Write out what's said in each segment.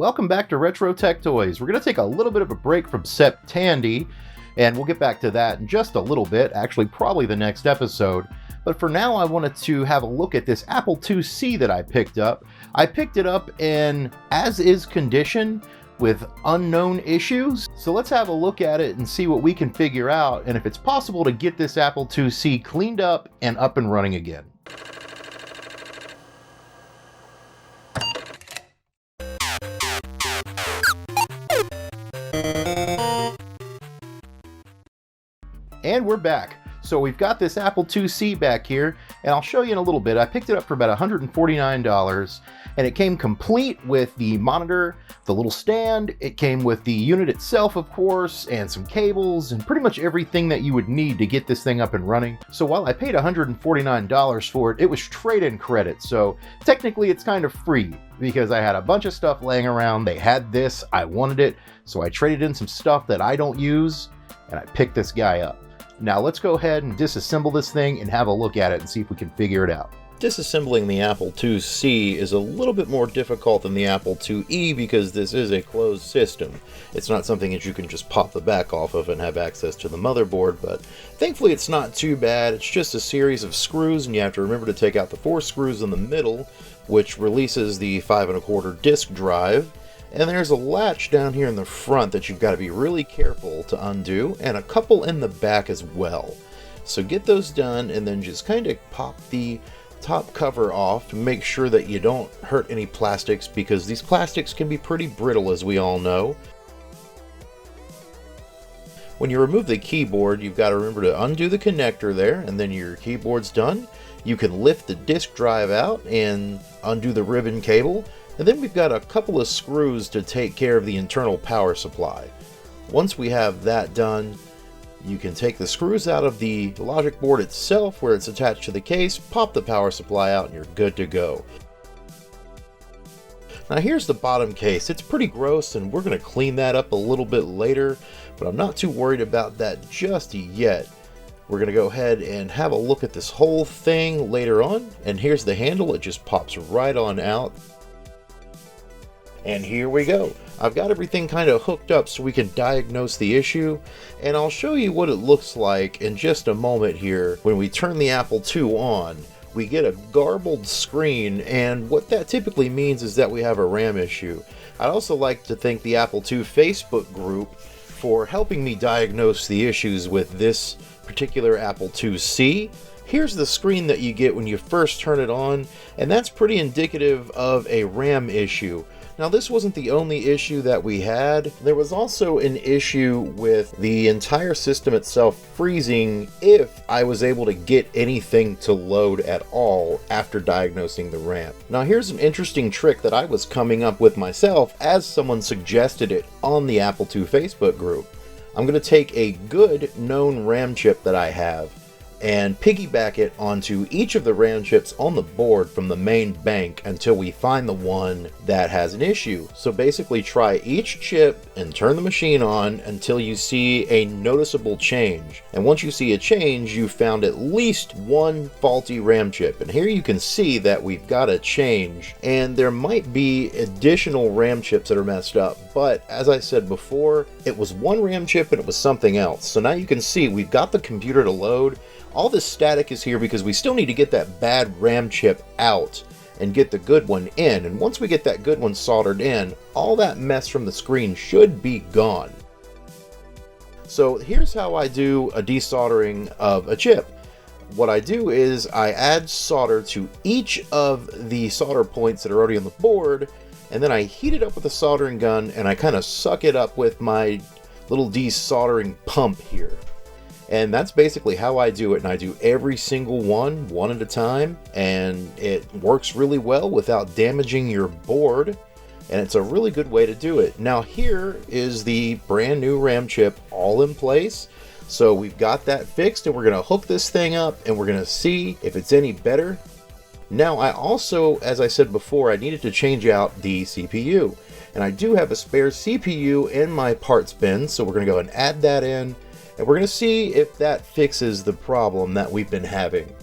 Welcome back to Retro Tech Toys. We're going to take a little bit of a break from Septandy, and we'll get back to that in just a little bit, actually probably the next episode. But for now, I wanted to have a look at this Apple IIc that I picked up. I picked it up in as-is condition with unknown issues. So let's have a look at it and see what we can figure out, and if it's possible to get this Apple IIc cleaned up and up and running again. And we're back. So we've got this Apple IIc back here, and I'll show you in a little bit. I picked it up for about $149, and it came complete with the monitor, the little stand. It came with the unit itself, of course, and some cables, and pretty much everything that you would need to get this thing up and running. So while I paid $149 for it, it was trade-in credit, so technically it's kind of free, because I had a bunch of stuff laying around. They had this, I wanted it, so I traded in some stuff that I don't use, and I picked this guy up. Now let's go ahead and disassemble this thing and have a look at it and see if we can figure it out. Disassembling the Apple IIc is a little bit more difficult than the Apple IIe because this is a closed system. It's not something that you can just pop the back off of and have access to the motherboard, but thankfully it's not too bad. It's just a series of screws, and you have to remember to take out the 4 screws in the middle, which releases the 5 1/4 disk drive. And there's a latch down here in the front that you've got to be really careful to undo, and a couple in the back as well. So get those done, and then just kind of pop the top cover off to make sure that you don't hurt any plastics, because these plastics can be pretty brittle, as we all know. When you remove the keyboard, you've got to remember to undo the connector there, and then your keyboard's done. You can lift the disk drive out and undo the ribbon cable. And then we've got a couple of screws to take care of the internal power supply. Once we have that done, you can take the screws out of the logic board itself where it's attached to the case, pop the power supply out, and you're good to go. Now here's the bottom case. It's pretty gross, and we're going to clean that up a little bit later, but I'm not too worried about that just yet. We're going to go ahead and have a look at this whole thing later on, and here's the handle. It just pops right on out. And here we go. I've got everything kind of hooked up so we can diagnose the issue, and I'll show you what it looks like in just a moment here. When we turn the Apple II on, we get a garbled screen, and what that typically means is that we have a RAM issue. I'd also like to thank the Apple II Facebook group for helping me diagnose the issues with this particular Apple IIc. Here's the screen that you get when you first turn it on, and that's pretty indicative of a RAM issue. Now this wasn't the only issue that we had. There was also an issue with the entire system itself freezing if I was able to get anything to load at all after diagnosing the RAM. Now here's an interesting trick that I was coming up with myself as someone suggested it on the Apple II Facebook group. I'm going to take a good known RAM chip that I have and piggyback it onto each of the RAM chips on the board from the main bank until we find the one that has an issue. So basically try each chip and turn the machine on until you see a noticeable change. And once you see a change, you found at least one faulty RAM chip. And here you can see that we've got a change, and there might be additional RAM chips that are messed up. But as I said before, it was one RAM chip and it was something else. So now you can see we've got the computer to load. All this static is here because we still need to get that bad RAM chip out and get the good one in. And once we get that good one soldered in, all that mess from the screen should be gone. So here's how I do a desoldering of a chip. What I do is I add solder to each of the solder points that are already on the board, and then I heat it up with a soldering gun, and I kind of suck it up with my little desoldering pump here. And that's basically how I do it, and I do every single one at a time, and it works really well without damaging your board, and it's a really good way to do it. Now here is the brand new RAM chip all in place, so we've got that fixed, and we're going to hook this thing up, and we're going to see if it's any better. Now I also, as I said before, I needed to change out the CPU, and I do have a spare CPU in my parts bin, so we're going to go and add that in. And we're going to see if that fixes the problem that we've been having.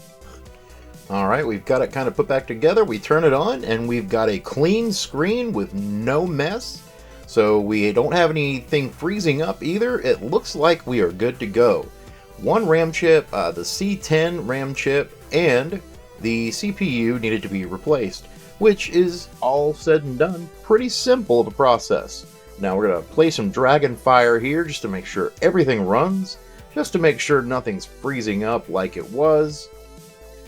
Alright, we've got it kind of put back together. We turn it on and we've got a clean screen with no mess. So we don't have anything freezing up either. It looks like we are good to go. One RAM chip, the C10 RAM chip, and the CPU needed to be replaced, which is all said and done. Pretty simple of a process. Now we're going to play some Dragon Fire here just to make sure everything runs, just to make sure nothing's freezing up like it was.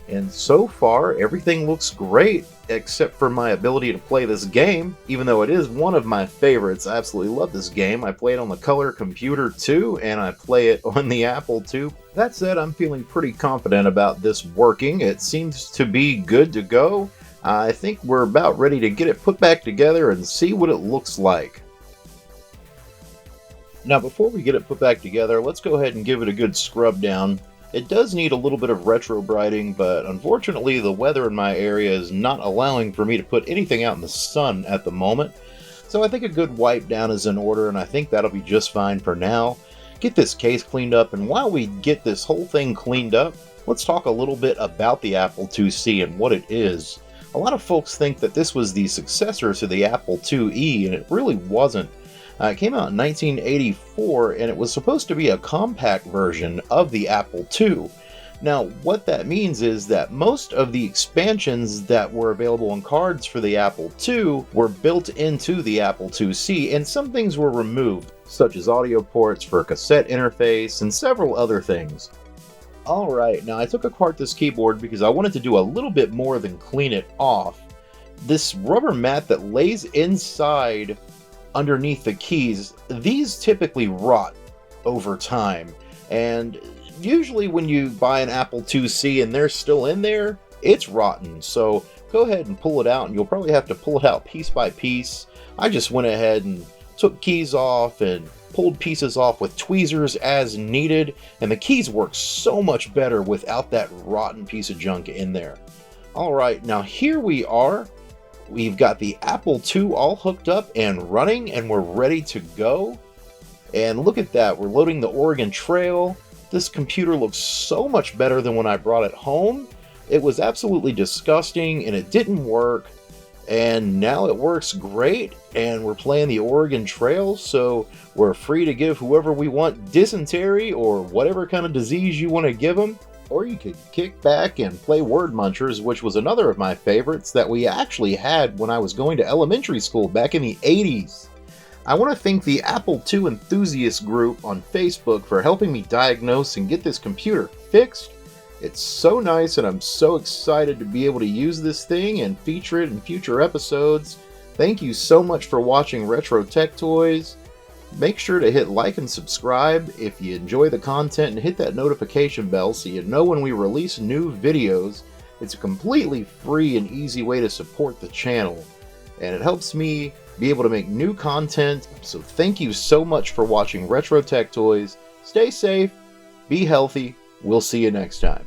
And so far, everything looks great, except for my ability to play this game, even though it is one of my favorites. I absolutely love this game. I play it on the Color Computer too, and I play it on the Apple II. That said, I'm feeling pretty confident about this working. It seems to be good to go. I think we're about ready to get it put back together and see what it looks like. Now, before we get it put back together, let's go ahead and give it a good scrub down. It does need a little bit of retro brighting, but unfortunately the weather in my area is not allowing for me to put anything out in the sun at the moment. So I think a good wipe down is in order, and I think that'll be just fine for now. Get this case cleaned up, and while we get this whole thing cleaned up, let's talk a little bit about the Apple IIc and what it is. A lot of folks think that this was the successor to the Apple IIe, and it really wasn't. It came out in 1984, and it was supposed to be a compact version of the Apple II. Now, what that means is that most of the expansions that were available on cards for the Apple II were built into the Apple IIc, and some things were removed, such as audio ports for a cassette interface and several other things. Alright, now I took apart this keyboard because I wanted to do a little bit more than clean it off. This rubber mat that lays inside underneath the keys, these typically rot over time, and usually when you buy an Apple IIc and they're still in there, it's rotten. So go ahead and pull it out, and you'll probably have to pull it out piece by piece. I just went ahead and took keys off and pulled pieces off with tweezers as needed, and the keys work so much better without that rotten piece of junk in there. Alright, now here we are. We've got the Apple II all hooked up and running, and we're ready to go. And look at that, we're loading the Oregon Trail. This computer looks so much better than when I brought it home. It was absolutely disgusting, and it didn't work. And now it works great, and we're playing the Oregon Trail, so we're free to give whoever we want dysentery or whatever kind of disease you want to give them. Or you could kick back and play Word Munchers, which was another of my favorites that we actually had when I was going to elementary school back in the 80s. I want to thank the Apple II enthusiast group on Facebook for helping me diagnose and get this computer fixed. It's so nice, and I'm so excited to be able to use this thing and feature it in future episodes. Thank you so much for watching Retro Tech Toys. Make sure to hit like and subscribe if you enjoy the content, and hit that notification bell so you know when we release new videos. It's a completely free and easy way to support the channel, and it helps me be able to make new content. So thank you so much for watching Retro Tech Toys. Stay safe, be healthy, we'll see you next time.